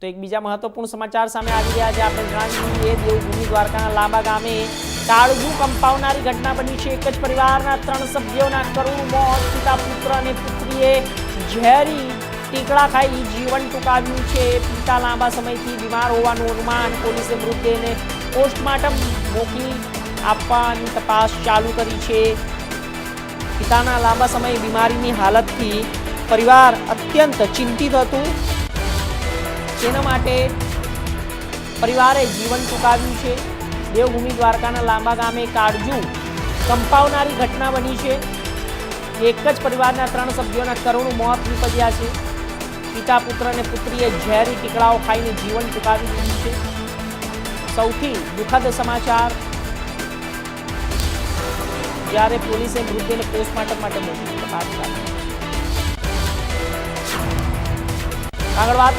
તો એક બીજા મહત્વપૂર્ણ સમાચાર સામે આવી રહ્યા છે। આપણે જણાવી દઈએ, દેવભૂમિ દ્વારકાના લાંબા ગામે કાળજું કંપાવનારી ઘટના બની છે। એક જ પરિવારના 3 સભ્યોના કરુણ મોત। પિતા, પુત્ર અને પુત્રીએ ઝેરી ટીકડા ખાઈ જીવન ટૂંકાવ્યું છે। પિતા લાંબા સમયથી બીમાર હોવાનું અનુમાન। પોલીસે મૃતદેહને પોસ્ટમોર્ટમ મોકલી આપવાની તપાસ ચાલુ કરી છે। પિતાના લાંબા સમય બીમારીની હાલતથી પરિવાર અત્યંત ચિંતિત હતું। તેના માટે પરિવારે જીવન ટૂંકાવ્યું છે। દેવભૂમિ દ્વારકાના લાંબા ગામે કાળજું કંપાવનારી ઘટના બની છે। એક જ પરિવારના 3 સભ્યોના કરુણ મોત નીપજ્યા છે। પિતા, પુત્ર અને પુત્રીએ ઝેરી ટીકડાઓ ખાઈને જીવન ટૂંકાવી દીધું છે। સૌથી દુઃખદ સમાચાર, જ્યારે પોલીસે મૃતદેહને પોસ્ટમોર્ટમ માટે મોકલી તપાસ ચાલુ। આગળ વાત